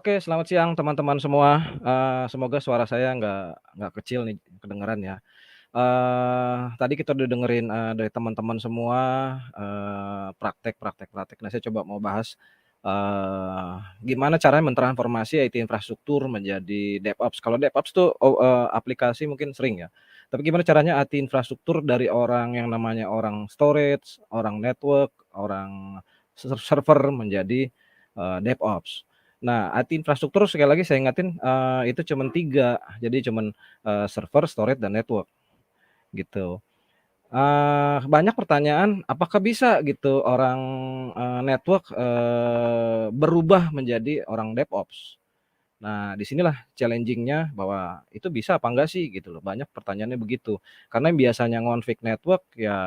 Oke, selamat siang teman-teman semua, semoga suara saya nggak kecil nih kedengeran ya. Tadi kita udah dengerin, dari teman-teman semua, praktek. Nah, saya coba mau bahas, gimana caranya mentransformasi IT infrastruktur menjadi DevOps. Kalau DevOps tuh aplikasi mungkin sering ya, tapi gimana caranya IT infrastruktur dari orang yang namanya orang storage, orang network, orang server menjadi, DevOps. Nah, IT infrastruktur sekali lagi saya ingatin, itu cuman 3, jadi cuman, server, storage, dan network, gitu. Banyak pertanyaan, apakah bisa gitu orang, network, berubah menjadi orang DevOps? Nah, di sinilah challenging-nya bahwa itu bisa apa enggak sih gitu loh, banyak pertanyaannya begitu. Karena yang biasanya ngonfig network ya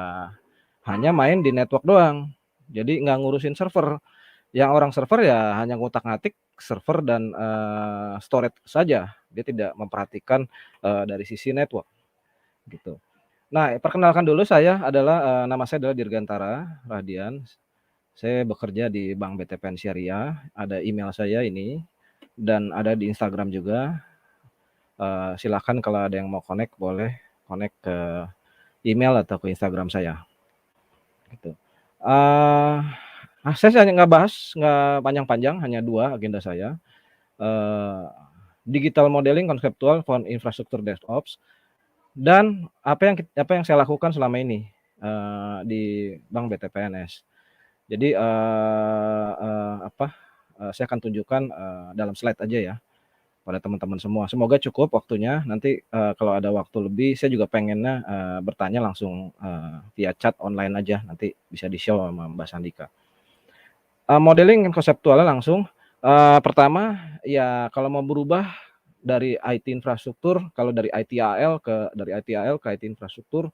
hanya main di network doang, jadi nggak ngurusin server. Yang orang server ya hanya ngutak-ngatik server dan, storage saja, dia tidak memperhatikan, dari sisi network, gitu. Nah, perkenalkan dulu saya adalah, nama saya adalah Dirgantara Radian, saya bekerja di Bank BTPN Syariah, ada email saya ini, dan ada di Instagram juga, silakan kalau ada yang mau connect boleh connect ke email atau ke Instagram saya, gitu. Eee, saya hanya nggak panjang-panjang, hanya 2 agenda saya. Eee, Digital modeling konseptual for infrastruktur DevOps dan apa yang saya lakukan selama ini, di Bank BTPNS. Jadi, saya akan tunjukkan, dalam slide aja ya, pada teman-teman semua. Semoga cukup waktunya, nanti, kalau ada waktu lebih saya juga pengennya, bertanya langsung, via chat online aja, nanti bisa di-show sama Mbak Sandika. Modeling konseptualnya langsung, pertama ya kalau mau berubah dari IT infrastruktur, kalau dari ITAL ke IT infrastruktur,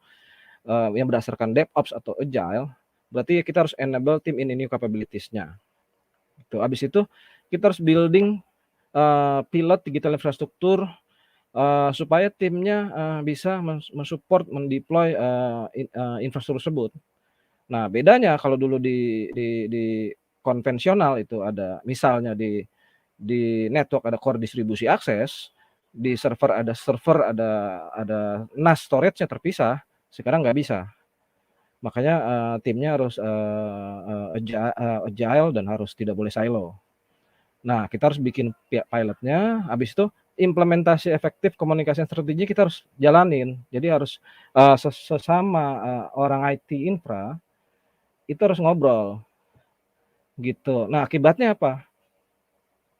yang berdasarkan DevOps atau Agile, berarti kita harus enable team in new capabilities-nya, gitu. Habis itu kita harus building, pilot digital infrastruktur, supaya timnya, bisa men-support, mendeploy, infrastruktur tersebut. Nah, bedanya kalau dulu di konvensional itu ada misalnya di network ada core distribusi akses, di server ada NAS storage-nya terpisah, sekarang nggak bisa. Makanya, timnya harus, agile dan harus tidak boleh silo. Nah, kita harus bikin pilotnya, habis itu implementasi efektif komunikasi strategi kita harus jalanin. Jadi harus, sesama, orang IT infra, itu harus ngobrol, gitu. Nah, akibatnya apa?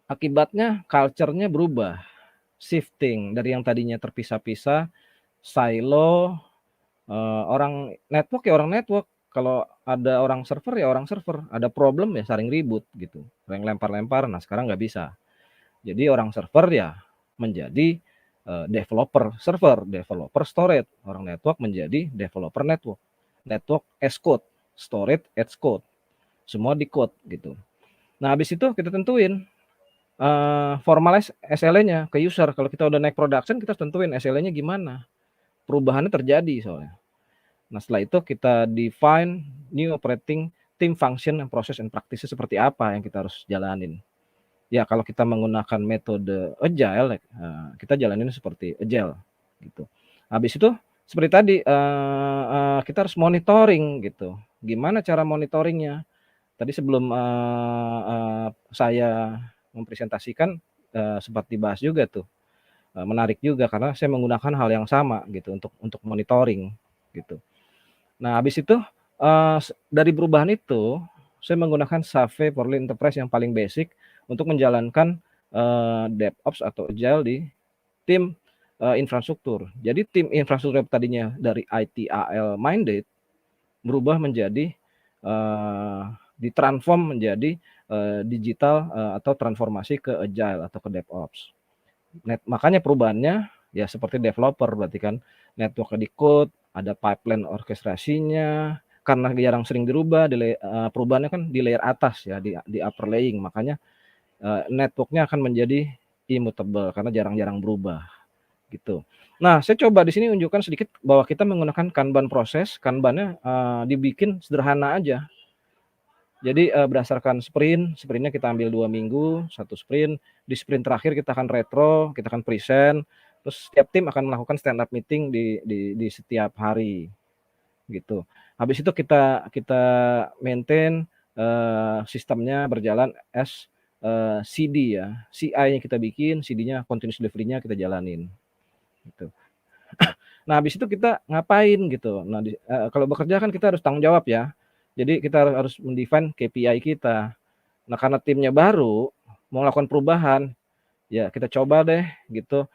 Akibatnya culture-nya berubah, shifting dari yang tadinya terpisah-pisah, silo, orang network ya orang network, kalau ada orang server ya orang server, ada problem ya saling ribut gitu, saling lempar-lempar. Nah, sekarang nggak bisa. Jadi orang server ya menjadi, developer server, developer storage, orang network menjadi developer network. Network as code, storage as code, semua di-code gitu. Nah, habis itu kita tentuin, formalize SLA-nya ke user. Kalau kita udah naik production, kita harus tentuin SLA-nya gimana, perubahannya terjadi soalnya. Nah, setelah itu kita define new operating team function and process and practices seperti apa yang kita harus jalanin. Ya, kalau kita menggunakan metode agile, kita jalanin seperti agile, gitu. Habis itu seperti tadi, kita harus monitoring gitu. Gimana cara monitoring-nya? Tadi sebelum, saya mempresentasikan, sempat dibahas juga tuh, menarik juga karena saya menggunakan hal yang sama gitu untuk monitoring, gitu. Nah, habis itu, dari perubahan itu, saya menggunakan SAFe for Lean Enterprise yang paling basic untuk menjalankan, DevOps atau Agile di tim, infrastruktur. Jadi tim infrastruktur yang tadinya dari ITAL minded, berubah menjadi, ditransform menjadi, digital, atau transformasi ke Agile atau ke DevOps. Makanya perubahannya ya seperti developer berarti kan, network di-code, ada pipeline orkestrasinya, karena jarang sering dirubah perubahannya kan di layer atas ya, di upper laying, makanya, network-nya akan menjadi immutable karena jarang-jarang berubah, gitu. Nah, saya coba di sini unjukkan sedikit bahwa kita menggunakan Kanban proses, Kanban-nya, dibikin sederhana aja. Jadi, berdasarkan sprintnya kita ambil 2 minggu, 1 sprint, di sprint terakhir kita akan retro, kita akan present, terus setiap tim akan melakukan stand up meeting di setiap hari, gitu. Habis itu kita kita maintain, sistemnya berjalan as, CD ya, CI-nya kita bikin, CD-nya continuous delivery-nya kita jalanin, gitu. Nah, habis itu kita ngapain gitu. Nah, kalau bekerja kan kita harus tanggung jawab ya. Jadi kita harus mendefine KPI kita. Nah, karena timnya baru, mau melakukan perubahan, ya kita coba deh gitu,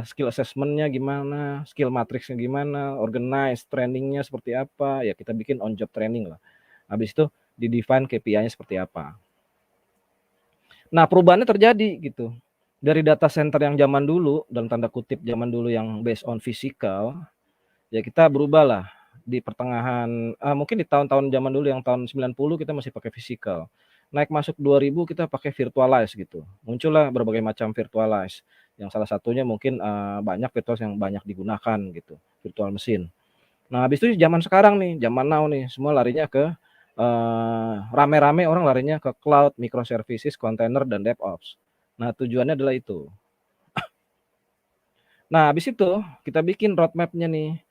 skill assessment-nya gimana, skill matrix-nya gimana, organize training-nya seperti apa, ya kita bikin on job training lah. Habis itu di-define KPI-nya seperti apa. Nah, perubahannya terjadi gitu. Dari data center yang zaman dulu, dalam tanda kutip zaman dulu yang based on physical, ya kita berubahlah di pertengahan, mungkin di tahun-tahun zaman dulu yang tahun 90 kita masih pakai physical. Naik masuk 2000 kita pakai virtualize gitu. Muncullah berbagai macam virtualize, yang salah satunya mungkin, banyak virtualize yang banyak digunakan gitu, virtual machine. Nah, habis itu zaman sekarang nih, zaman now nih, semua larinya ke, rame-rame orang larinya ke cloud, microservices, container, dan DevOps. Nah, tujuannya adalah itu. Nah, habis itu kita bikin roadmap-nya nih.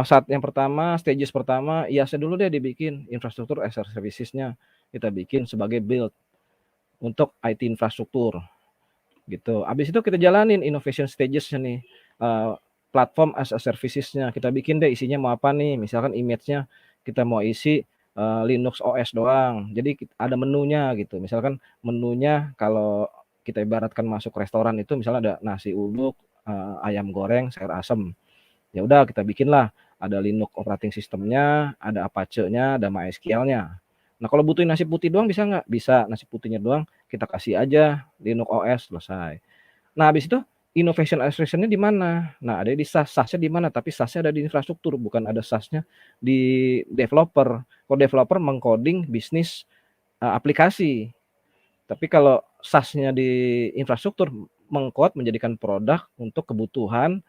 Saat yang pertama, stages pertama, IaaS dulu deh dibikin, infrastruktur as a services-nya kita bikin sebagai build untuk IT infrastruktur, gitu. Habis itu kita jalanin innovation stages-nya nih, platform as a services-nya kita bikin deh isinya mau apa nih, misalkan image-nya kita mau isi, Linux OS doang, jadi ada menunya gitu. Misalkan menunya kalau kita ibaratkan masuk restoran itu misalnya ada nasi uduk, ayam goreng, sayur asem. Ya udah kita bikinlah, ada Linux operating system-nya, ada Apache-nya, ada MySQL-nya. Nah, kalau butuhin nasi putih doang bisa nggak? Bisa, nasi putihnya doang kita kasih aja Linux OS, selesai. Nah, habis itu innovation association-nya di mana? Nah, ada di SaaS. SaaS-nya di mana? Tapi SaaS-nya ada di infrastruktur, bukan ada SaaS-nya di developer. Kalau developer meng-coding bisnis, aplikasi. Tapi kalau SaaS-nya di infrastruktur, meng-code menjadikan produk untuk kebutuhan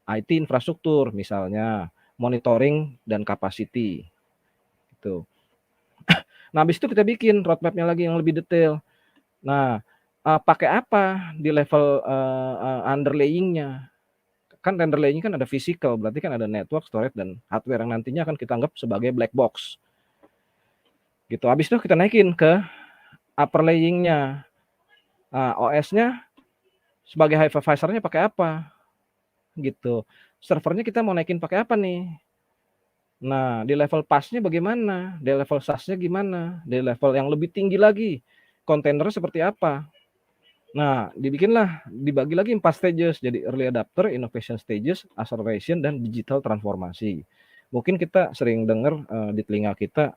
IT infrastruktur, misalnya monitoring dan capacity, gitu. Nah, habis itu kita bikin roadmap-nya lagi yang lebih detail. Nah, pakai apa di level, underlaying-nya. Kan underlaying kan ada physical, berarti kan ada network, storage, dan hardware yang nantinya akan kita anggap sebagai black box, gitu. Habis itu kita naikin ke upper laying-nya. OS-nya sebagai hypervisor-nya pakai apa, gitu. Servernya kita mau naikin pakai apa nih? Nah, di level PaaS-nya bagaimana? Di level SaaS-nya gimana? Di level yang lebih tinggi lagi, kontainernya seperti apa? Nah, dibagi lagi 4 stages, jadi early adopter, innovation stages, acceleration, dan digital transformasi. Mungkin kita sering dengar, di telinga kita,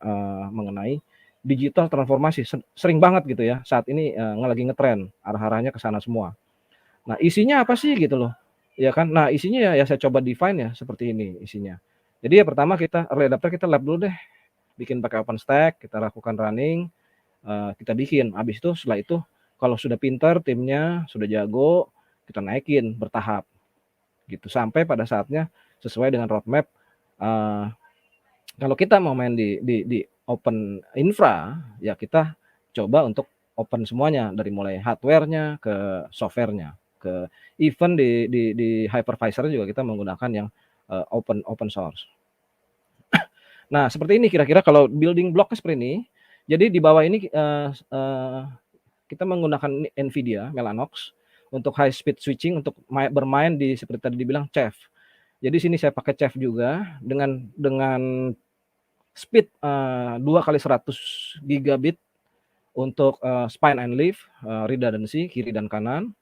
mengenai digital transformasi, sering banget gitu ya, saat ini, lagi ngetren, arah-arahnya ke sana semua. Nah, isinya apa sih gitu loh, ya kan. Nah, isinya ya saya coba define ya seperti ini isinya. Jadi ya pertama kita early adopter kita lab dulu deh, bikin pakai OpenStack, kita lakukan running, kita bikin. Habis itu setelah itu kalau sudah pintar timnya, sudah jago, kita naikin bertahap gitu sampai pada saatnya sesuai dengan roadmap. eee, Kalau kita mau main di open infra, ya kita coba untuk open semuanya dari mulai hardware-nya ke software-nya, ke even di hypervisor juga kita menggunakan yang, open source. Nah, seperti ini kira-kira kalau building block-nya seperti ini. Jadi di bawah ini, kita menggunakan NVIDIA Mellanox untuk high speed switching untuk bermain di seperti tadi dibilang chef. Jadi sini saya pakai chef juga dengan speed, 2 kali 100 gigabit untuk, spine and leaf, redundancy kiri dan kanan,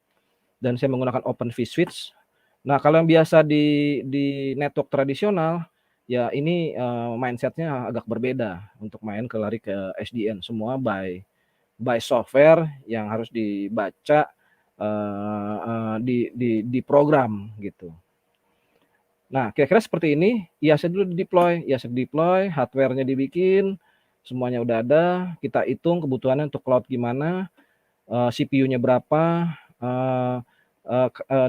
dan saya menggunakan open vSwitch. Nah, kalau yang biasa di network tradisional, ya ini, mindset-nya agak berbeda untuk lari ke SDN, semua by software yang harus dibaca, di program gitu. Nah, kira-kira seperti ini, IaaS dulu di-deploy, hardware-nya dibikin, semuanya udah ada, kita hitung kebutuhannya untuk cloud gimana, CPU-nya berapa,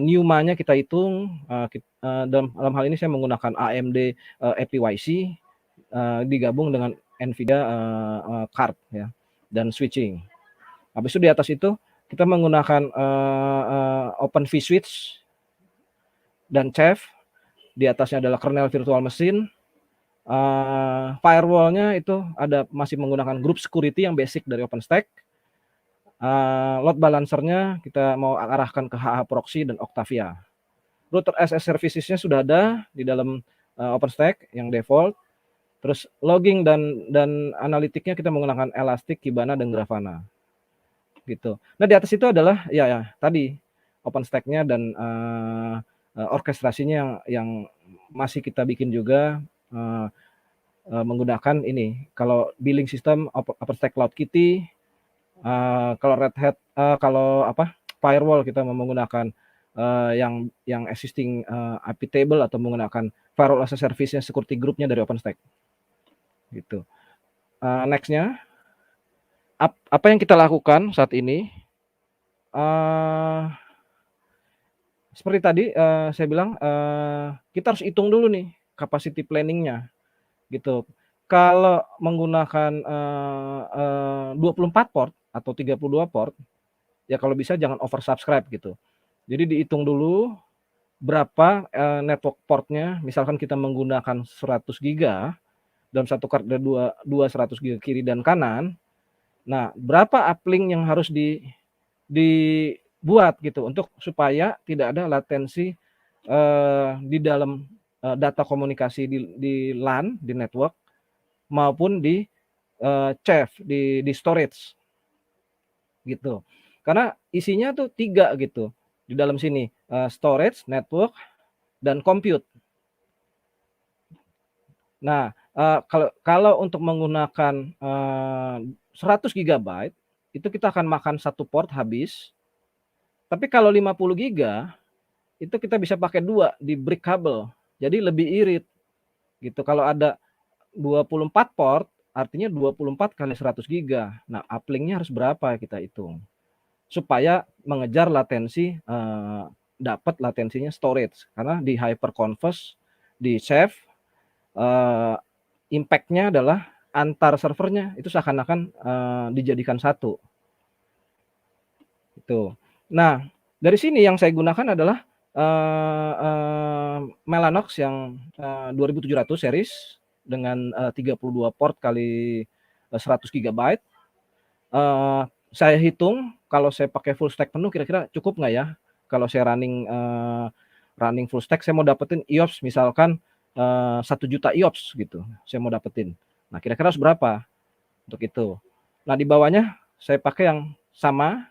NUMA-nya kita hitung, dalam hal ini saya menggunakan AMD, EPYC, digabung dengan NVIDIA card ya, dan switching. Habis itu di atas itu kita menggunakan Open vSwitch dan Chef. Di atasnya adalah kernel virtual machine. Firewall-nya itu masih menggunakan group security yang basic dari OpenStack. Load balancer-nya kita mau arahkan ke HA Proxy dan Octavia. Router as a services-nya sudah ada di dalam OpenStack yang default. Terus logging dan analitiknya kita menggunakan Elastic, Kibana, dan Grafana. Gitu. Nah, di atas itu adalah ya tadi OpenStack-nya dan orkestrasinya yang masih kita bikin juga menggunakan ini. Kalau billing system OpenStack Cloud Kitty, kalau Red Hat firewall kita menggunakan yang existing IP table atau menggunakan firewall as a service-nya security group-nya dari OpenStack. Gitu. Next-nya apa yang kita lakukan saat ini? Seperti tadi saya bilang kita harus hitung dulu nih capacity planning-nya gitu. Kalau menggunakan 24 port atau 32 port, ya kalau bisa jangan oversubscribe gitu. Jadi dihitung dulu berapa network portnya. Misalkan kita menggunakan 100 giga dalam satu card ada dua 100 giga kiri dan kanan. Nah, berapa uplink yang harus dibuat gitu untuk supaya tidak ada latensi di dalam data komunikasi di LAN, di network maupun di Chef, di storage gitu. Karena isinya tuh 3 gitu di dalam sini, storage, network, dan compute. Nah, kalau untuk menggunakan 100 GB itu kita akan makan satu port habis. Tapi kalau 50 giga itu kita bisa pakai 2 di brick kabel. Jadi lebih irit gitu. Kalau ada 24 port artinya 24 kali 100 giga. Nah, uplink-nya harus berapa kita hitung. Supaya mengejar latensi dapat latensinya storage. Karena di hyperconverged di Chef impact-nya adalah antar servernya itu seakan-akan dijadikan satu. Itu. Nah, dari sini yang saya gunakan adalah Mellanox yang 2700 series dengan 32 port kali 100 GB. Saya hitung kalau saya pakai full stack penuh kira-kira cukup nggak ya? Kalau saya running full stack, saya mau dapetin IOPS misalkan 1 juta IOPS gitu. Saya mau dapetin. Nah, kira-kira harus berapa untuk itu? Nah, di bawahnya saya pakai yang sama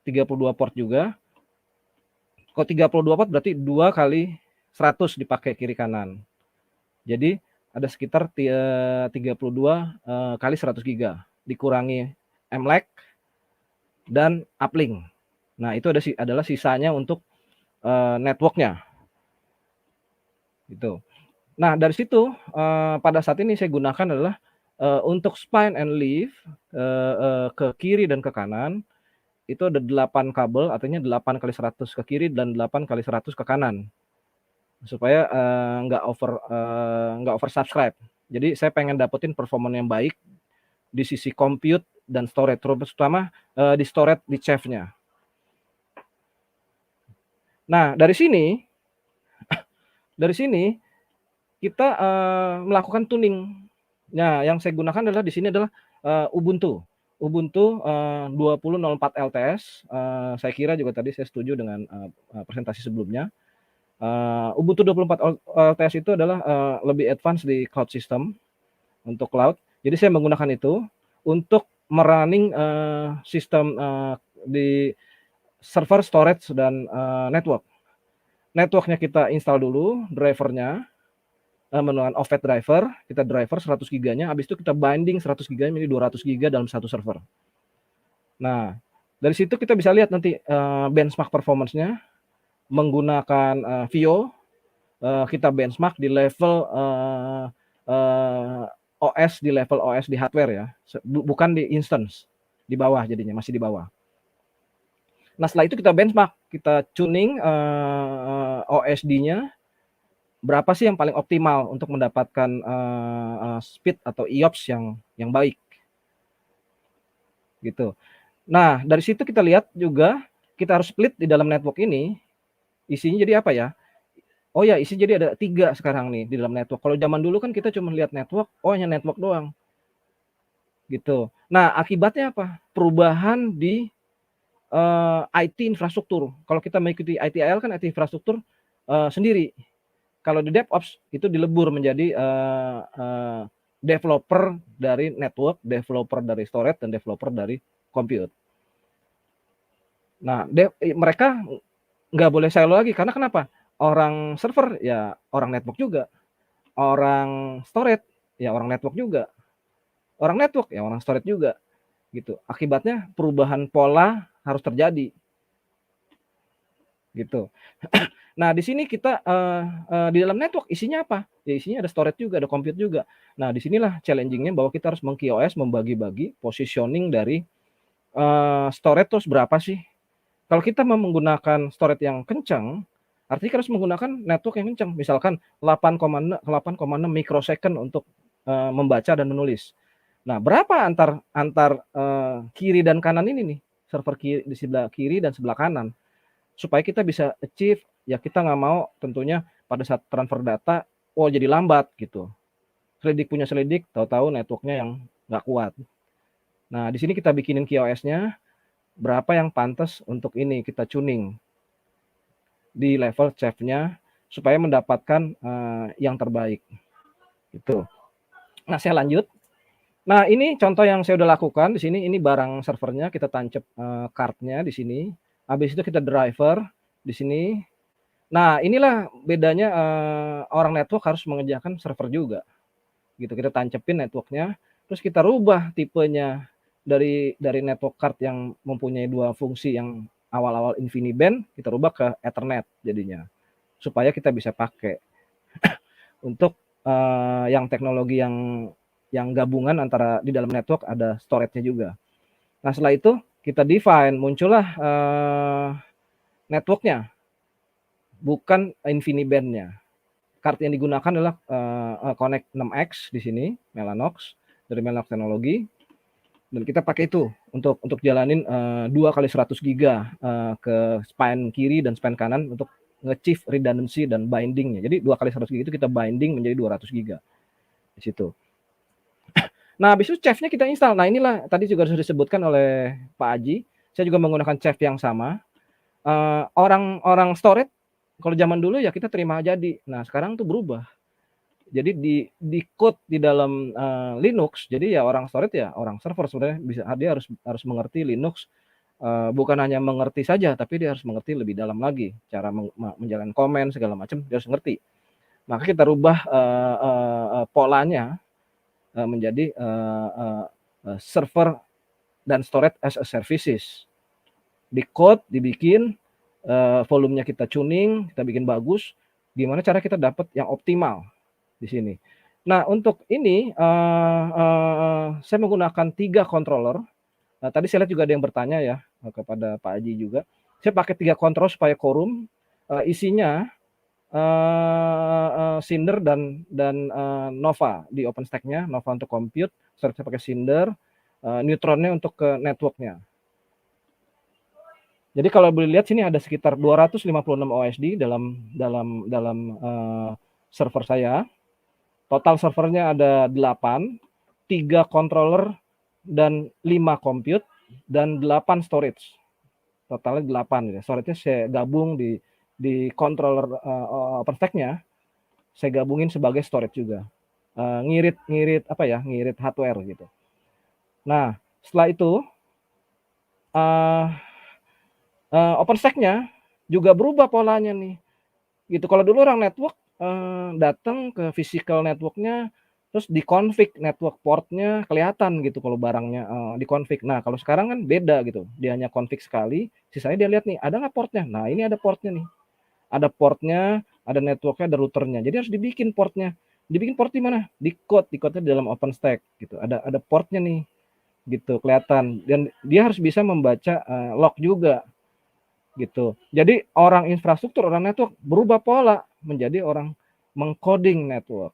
32 port juga. Kalau 32 port berarti 2 kali 100 dipakai kiri kanan. Jadi ada sekitar 32 kali 100 giga dikurangi MLAC dan uplink. Nah, itu adalah sisanya untuk networknya. Gitu. Nah, dari situ pada saat ini saya gunakan adalah untuk span and leaf ke kiri dan ke kanan itu ada 8 kabel, artinya 8 kali 100 ke kiri dan 8 kali 100 ke kanan. Supaya nggak over subscribe. Jadi saya pengen dapetin performa yang baik di sisi compute dan storage, terutama di storage di Chef-nya. Nah, dari sini kita melakukan tuning. Nah, yang saya gunakan adalah di sini adalah Ubuntu 20.04 LTS. Saya kira juga tadi saya setuju dengan presentasi sebelumnya. Ubuntu 24 LTS itu adalah lebih advance di cloud system untuk cloud. Jadi saya menggunakan itu untuk merunning sistem di server, storage, dan network. Networknya kita install dulu drivernya menggunakan Ofet driver, kita driver 100 giganya, habis itu kita binding 100 giganya menjadi 200 giga dalam satu server. Nah, dari situ kita bisa lihat nanti benchmark performance-nya menggunakan VIO, kita benchmark di level OS di hardware ya, bukan di instance, di bawah jadinya, masih di bawah. Nah, setelah itu kita benchmark, kita tuning OSD-nya berapa sih yang paling optimal untuk mendapatkan speed atau IOPS yang baik gitu. Nah, dari situ kita lihat juga kita harus split di dalam network ini, isinya jadi apa ya? Oh ya, isinya jadi ada 3 sekarang nih di dalam network. Kalau zaman dulu kan kita cuma lihat network, oh hanya network doang, gitu. Nah, akibatnya apa? Perubahan di IT infrastruktur. Kalau kita mengikuti ITIL kan IT infrastruktur sendiri. Kalau di DevOps itu dilebur menjadi developer dari network, developer dari storage, dan developer dari compute. Nah, mereka nggak boleh silo lagi karena kenapa? Orang server ya orang network juga, orang storage ya orang network juga, orang network ya orang storage juga, gitu. Akibatnya perubahan pola harus terjadi, gitu. Nah, di sini kita di dalam network isinya apa? Ya isinya ada storage juga, ada compute juga. Nah, di sinilah challenging-nya bahwa kita harus meng-QoS, membagi-bagi positioning dari storage terus berapa sih? Kalau kita mau menggunakan storage yang kencang, artinya kita harus menggunakan network yang kencang. Misalkan 8,6 mikrosecond untuk membaca dan menulis. Nah, berapa antar kiri dan kanan ini nih? Server kiri di sebelah kiri dan sebelah kanan. Supaya kita bisa achieve, ya kita nggak mau tentunya pada saat transfer data, oh jadi lambat gitu. Selidik punya selidik, tahu-tahu networknya yang nggak kuat. Nah, di sini kita bikinin QoS-nya, berapa yang pantas untuk ini kita tuning di level chef-nya supaya mendapatkan yang terbaik. Gitu. Nah, saya lanjut. Nah, ini contoh yang saya udah lakukan di sini. Ini barang servernya, kita tancap card-nya di sini. Habis itu kita driver di sini. Nah, inilah bedanya orang network harus mengerjakan server juga. Gitu, kita tancepin networknya, terus kita rubah tipenya dari network card yang mempunyai 2 fungsi yang awal-awal InfiniBand, kita rubah ke Ethernet jadinya. Supaya kita bisa pakai untuk yang teknologi yang gabungan antara di dalam network ada storage-nya juga. Nah, setelah itu kita define, muncullah network-nya, bukan InfiniBand-nya. Card yang digunakan adalah Connect 6X di sini, Mellanox dari Mellanox Teknologi, dan kita pakai itu untuk jalanin 2 kali 100 giga ke span kiri dan span kanan untuk nge-achieve redundancy dan bindingnya. Jadi 2 kali 100 giga itu kita binding menjadi 200 giga di situ. Nah, habis itu chef-nya kita install. Nah, inilah tadi juga sudah disebutkan oleh Pak Aji. Saya juga menggunakan chef yang sama. Orang storage kalau zaman dulu ya kita terima jadi. Nah, sekarang tuh berubah. Jadi di code di dalam Linux, jadi ya orang storage ya orang server sebenarnya bisa dia harus mengerti Linux, bukan hanya mengerti saja, tapi dia harus mengerti lebih dalam lagi cara menjalankan komen segala macam dia harus ngerti. Maka kita rubah polanya menjadi server dan storage as a services. Di code dibikin, volumenya kita tuning, kita bikin bagus, gimana cara kita dapat yang optimal di sini. Nah, untuk ini saya menggunakan 3 controller. Tadi saya lihat juga ada yang bertanya ya kepada Pak Aji juga. Saya pakai 3 controller supaya quorum isinya Cinder dan Nova di OpenStack-nya, Nova untuk compute, saya pakai Cinder, Neutron-nya untuk ke network-nya. Jadi kalau boleh lihat sini ada sekitar 256 OSD dalam server saya. Total servernya ada 8, 3 controller dan 5 compute dan 8 storage. Totalnya 8 ya. Storage-nya saya gabung di controller OpenStack-nya, saya gabungin sebagai storage juga. Ngirit hardware gitu. Nah, setelah itu OpenStack-nya juga berubah polanya nih. Gitu. Kalau dulu orang network datang ke physical network-nya terus di-config network port-nya kelihatan gitu kalau barangnya di-config. Nah, kalau sekarang kan beda gitu. Dia hanya config sekali, sisanya dia lihat nih, ada nggak port-nya? Nah, ini ada port-nya nih. Ada port-nya, ada network-nya, ada router-nya. Jadi harus dibikin port-nya. Dibikin port di mana? Di code-nya di dalam OpenStack gitu. Ada port-nya nih. Gitu, kelihatan. Dan dia harus bisa membaca log juga gitu. Jadi orang infrastruktur, orang network berubah pola menjadi orang mengcoding network,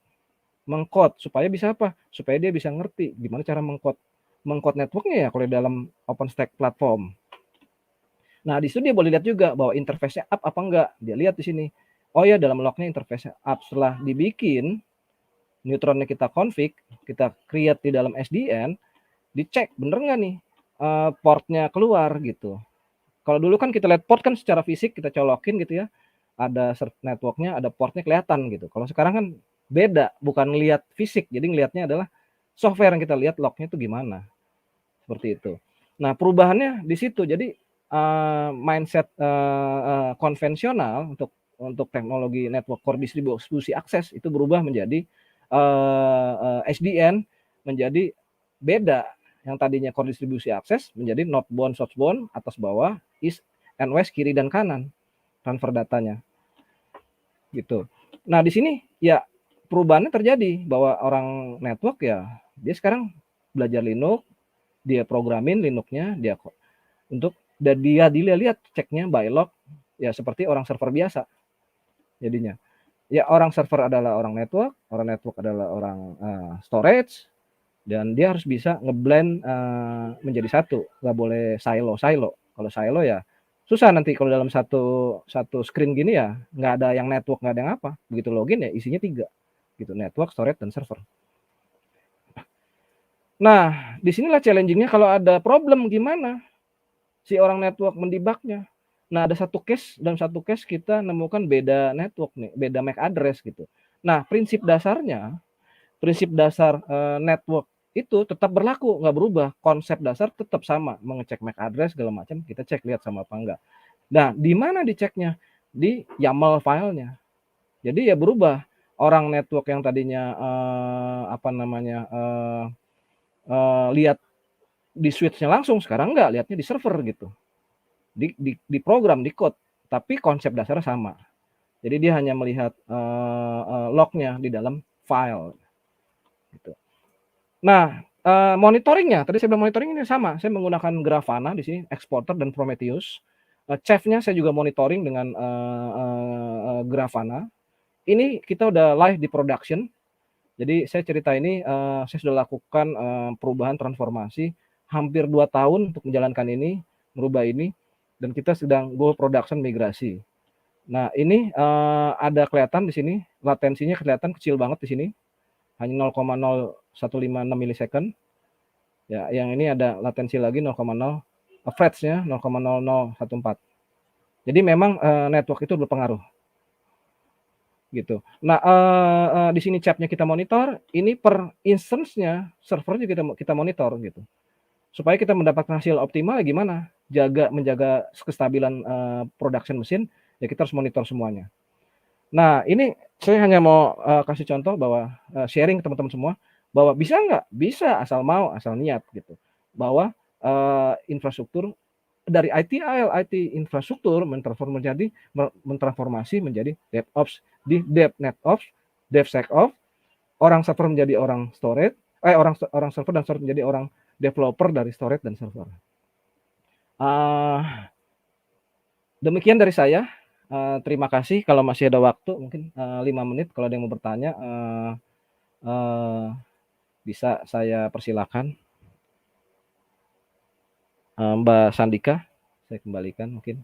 mengcode supaya bisa apa? Supaya dia bisa ngerti gimana cara mengcode networknya ya kalau di dalam OpenStack platform. Nah, di situ dia boleh lihat juga bahwa interface-nya up apa enggak. Dia lihat di sini. Oh ya, dalam lognya interface-nya up. Setelah dibikin, neutronnya kita config, kita create di dalam SDN, dicek bener nggak nih portnya keluar gitu. Kalau dulu kan kita lihat port kan secara fisik kita colokin gitu ya, ada networknya, ada portnya kelihatan gitu. Kalau sekarang kan beda, bukan lihat fisik, jadi ngelihatnya adalah software yang kita lihat lognya itu gimana, seperti itu. Nah perubahannya di situ, jadi mindset konvensional untuk teknologi network core distribusi akses itu berubah menjadi SDN menjadi beda. Yang tadinya core distribusi akses menjadi northbound, southbound, atas bawah, east and west, kiri dan kanan transfer datanya. Gitu. Nah, di sini ya perubahannya terjadi bahwa orang network ya dia sekarang belajar Linux, dia programin Linux-nya, dia untuk dan dia dilihat ceknya by log ya seperti orang server biasa. Jadinya ya orang server adalah orang network adalah orang storage, dan dia harus bisa ngeblend menjadi satu, nggak boleh silo. Kalau silo ya susah nanti kalau dalam satu screen gini ya nggak ada yang network, nggak ada yang apa. Begitu login ya isinya 3 gitu, network, storage, dan server. Nah, disinilah challenging-nya kalau ada problem gimana si orang network mendebugnya. Nah, ada dalam satu case kita nemukan beda network nih, beda MAC address gitu. Nah, prinsip dasar network itu tetap berlaku, nggak berubah. Konsep dasar tetap sama, mengecek MAC address segala macam, kita cek lihat sama apa enggak. Nah, di mana diceknya? Di YAML filenya. Jadi ya berubah. Orang network yang tadinya lihat di switch-nya langsung, sekarang enggak, lihatnya di server gitu. Di program, di code, tapi konsep dasarnya sama. Jadi dia hanya melihat lognya di dalam file. Gitu. Nah, monitoringnya, tadi saya bilang monitoring ini sama. Saya menggunakan Grafana di sini, Exporter dan Prometheus. Chef-nya saya juga monitoring dengan Grafana. Ini kita udah live di production. Jadi saya cerita ini, saya sudah lakukan perubahan transformasi hampir 2 tahun untuk menjalankan ini, merubah ini, dan kita sedang go production migrasi. Nah, ini ada kelihatan di sini, latensinya kelihatan kecil banget di sini, hanya 0,0156 milisecond. Ya, yang ini ada latensi lagi 0,0, average-nya 0,0014. Jadi memang network itu berpengaruh. Gitu. Nah, di sini chapnya kita monitor, ini per instance-nya servernya kita monitor gitu. Supaya kita mendapatkan hasil optimal ya gimana? Menjaga kestabilan production mesin, ya kita harus monitor semuanya. Nah, ini saya hanya mau kasih contoh bahwa sharing ke teman-teman semua bahwa bisa nggak? Bisa, asal mau, asal niat gitu. Bahwa infrastruktur dari IT infrastruktur mentransformasi menjadi DevOps, di DevNetOps, DevSecOps, orang server menjadi orang storage, orang server dan storage menjadi orang developer dari storage dan server. Demikian dari saya. Terima kasih. Kalau masih ada waktu mungkin 5 menit kalau ada yang mau bertanya bisa saya persilakan. Mbak Sandika, saya kembalikan mungkin.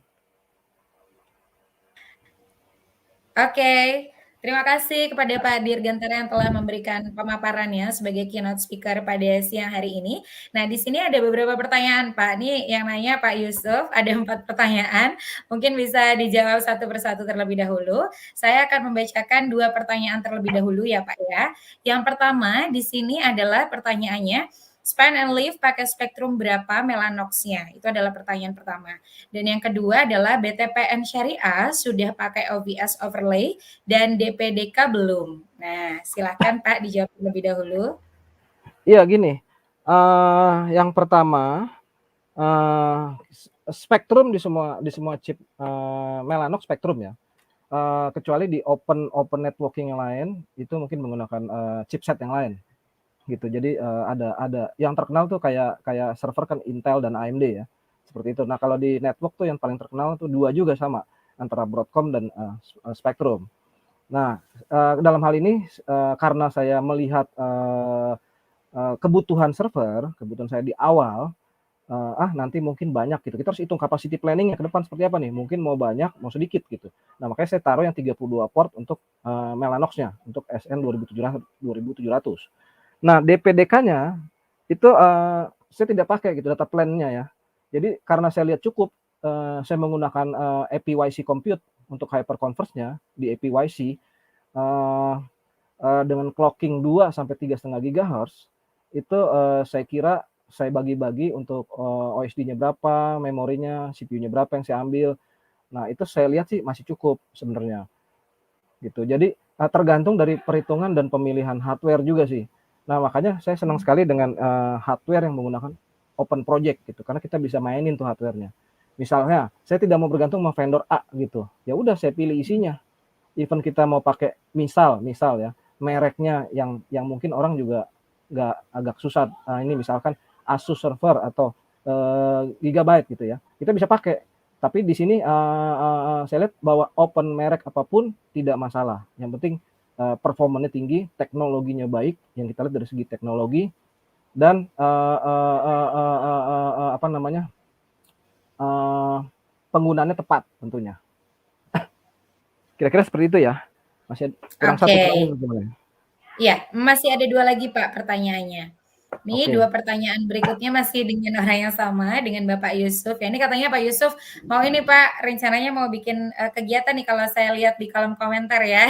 Oke, terima kasih kepada Pak Dirgantara yang telah memberikan pemaparannya sebagai keynote speaker pada siang hari ini. Nah, di sini ada beberapa pertanyaan, Pak. Nih yang nanya Pak Yusuf, ada 4 pertanyaan. Mungkin bisa dijawab satu persatu terlebih dahulu. Saya akan membacakan 2 pertanyaan terlebih dahulu ya, Pak ya. Yang pertama di sini adalah pertanyaannya, span and leaf pakai spektrum berapa Mellanox-nya? Itu adalah pertanyaan pertama. Dan yang kedua adalah BTPN Syariah sudah pakai OVS overlay dan DPDK belum? Nah, silakan Pak dijawab terlebih dahulu. Iya gini, yang pertama spektrum di semua chip Mellanox spektrum ya. Kecuali di open networking yang lain itu mungkin menggunakan chipset yang lain gitu. Jadi ada yang terkenal tuh kayak server kan Intel dan AMD ya. Seperti itu. Nah, kalau di network tuh yang paling terkenal tuh 2 juga sama antara Broadcom dan Spectrum. Nah, dalam hal ini, karena saya melihat, kebutuhan server, kebutuhan saya di awal, nanti mungkin banyak gitu, kita harus hitung capacity planning-nya ke depan seperti apa nih, mungkin mau banyak, mau sedikit gitu. Nah, makanya saya taruh yang 32 port untuk, Mellanox-nya, untuk SN 2700. Nah, DPDK-nya itu, saya tidak pakai gitu data plan-nya ya. Jadi karena saya lihat cukup, saya menggunakan, APYC Compute untuk hyperconverge-nya di APYC, eee dengan clocking 2 sampai 3,5 GHz, itu, saya kira saya bagi-bagi untuk, OSD-nya berapa, memorinya, CPU-nya berapa yang saya ambil. Nah, itu saya lihat sih masih cukup sebenarnya, gitu. Jadi, tergantung dari perhitungan dan pemilihan hardware juga sih. Nah, makanya saya senang sekali dengan, hardware yang menggunakan open project gitu, karena kita bisa mainin tuh hardware-nya. Misalnya, saya tidak mau bergantung sama vendor A gitu, ya udah saya pilih isinya. Even kita mau pakai misal ya, mereknya yang mungkin orang juga nggak agak susah, ini misalkan Asus server atau, Gigabyte gitu ya, kita bisa pakai. Tapi di sini, saya lihat bahwa open merek apapun tidak masalah, yang penting, performanya tinggi, teknologinya baik, yang kita lihat dari segi teknologi dan, apa namanya, eee, penggunaannya tepat tentunya. Kira-kira seperti itu ya. Masih kurang Oke. satu pertanyaan gimana? Iya, masih ada 2 lagi, Pak, pertanyaannya. Nih 2 Oke. pertanyaan berikutnya masih dengan orang yang sama, dengan Bapak Yusuf. Ya ini katanya Pak Yusuf mau ini, Pak, rencananya mau bikin, kegiatan nih kalau saya lihat di kolom komentar ya.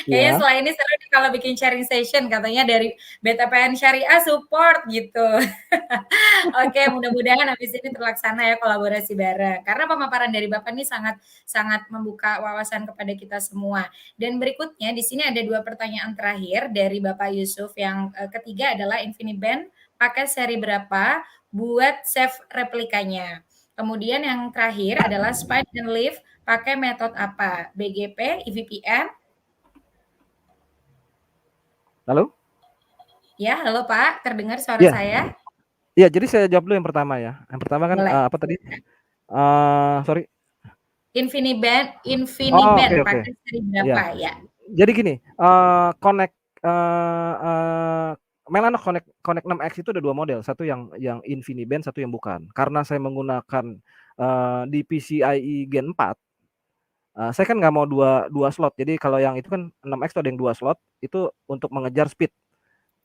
Kayaknya Iya. setelah ini seru nih kalau bikin sharing session, katanya dari BTPN Syariah support gitu. Oke, mudah-mudahan habis ini terlaksana ya kolaborasi bareng. Karena pemaparan dari Bapak ini sangat sangat membuka wawasan kepada kita semua. Dan berikutnya di sini ada 2 pertanyaan terakhir dari Bapak Yusuf yang, ketiga adalah InfiniBand pakai seri berapa buat save replikanya. Kemudian yang terakhir adalah Spine and Leaf pakai metode apa? BGP, EVPN? Halo? Ya, halo Pak, terdengar suara Iya. saya? Iya, jadi saya jawab dulu yang pertama ya. Yang pertama kan, Boleh. apa tadi? Sorry. Oh, oke InfiniBand oke. pakai seri Iya. berapa ya? Jadi gini, connect, Mellanox Connect 6X itu ada 2 model, satu yang InfiniBand, satu yang bukan. Karena saya menggunakan, di PCIe Gen 4, saya kan nggak mau dua slot. Jadi kalau yang itu kan 6X tuh ada yang 2 slot, itu untuk mengejar speed.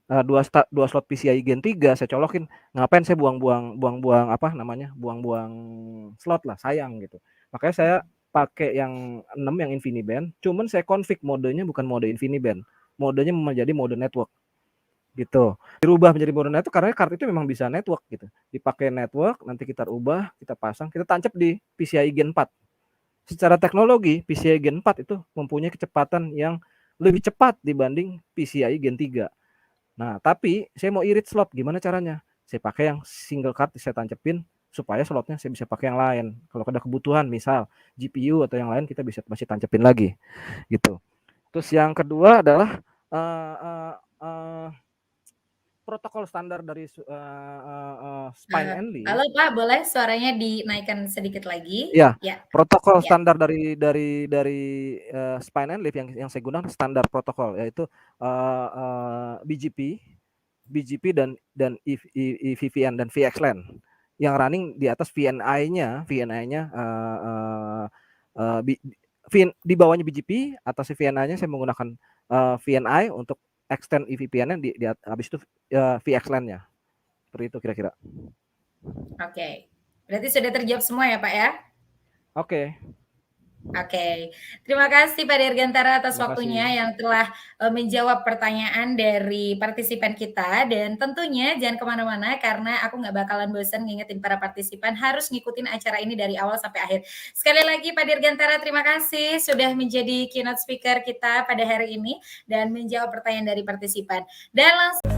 2 slot PCIe Gen 3 saya colokin, ngapain saya buang-buang apa namanya, buang-buang slot lah, sayang gitu. Makanya saya pakai yang 6 yang InfiniBand, cuman saya config modenya bukan mode InfiniBand, modenya menjadi mode network, gitu. Dirubah menjadi mode network karena kartu itu memang bisa network gitu. Dipakai network, nanti kita ubah, kita pasang, kita tancap di PCIe Gen 4. Secara teknologi, PCIe Gen 4 itu mempunyai kecepatan yang lebih cepat dibanding PCIe Gen 3. Nah, tapi saya mau irit slot, gimana caranya? Saya pakai yang single card, saya tancapin supaya slotnya saya bisa pakai yang lain. Kalau ada kebutuhan, misal GPU atau yang lain kita bisa masih tancapin lagi, gitu. Terus yang kedua adalah uh, uh, uh, protokol standar dari Spine and Leaf. Halo Pak, boleh suaranya dinaikkan sedikit lagi? Ya, Ya, protokol ya. standar dari Spine and Leaf yang saya gunakan standar protokol yaitu BGP dan VPN dan VXLAN yang running di atas VNI-nya di bawahnya BGP, atas VNI-nya saya menggunakan VNI untuk extend EVPN-nya di habis itu VXLAN-nya. Seperti itu kira-kira. Oke. Berarti sudah terjawab semua ya, Pak ya? Oke. Oke. Terima kasih Pak Dirgantara atas Terima waktunya kasih. yang telah, menjawab pertanyaan dari partisipan kita dan tentunya jangan kemana mana karena aku nggak bakalan bosan ngingetin para partisipan harus ngikutin acara ini dari awal sampai akhir. Sekali lagi Pak Dirgantara terima kasih sudah menjadi keynote speaker kita pada hari ini dan menjawab pertanyaan dari partisipan. Dan langsung